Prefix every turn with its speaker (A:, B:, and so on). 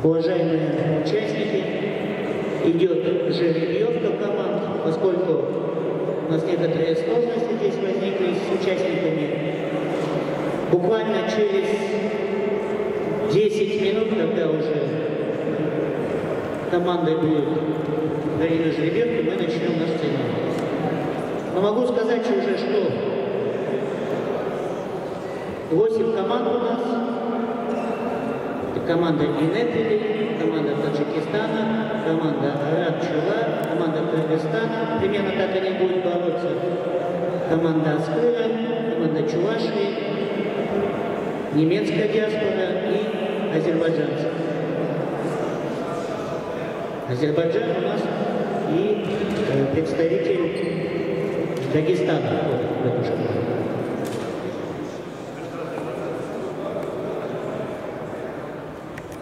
A: Уважаемые участники, идет жеребьевка команд, поскольку у нас некоторые сложности здесь возникли с участниками. Буквально через 10 минут, когда уже команды будут проведены жеребьевки, мы начнем наш соревнование. Но могу сказать уже, что 8 команд у нас. Это команда Инепели, команда Таджикистана, команда Араб-Чула, команда Кыргызстана. Примерно так они будут бороться. Команда Аскыра, команда Чувашии, немецкая диаспора и азербайджанцы. Азербайджан у нас и представитель Дагестана входит в эту школу.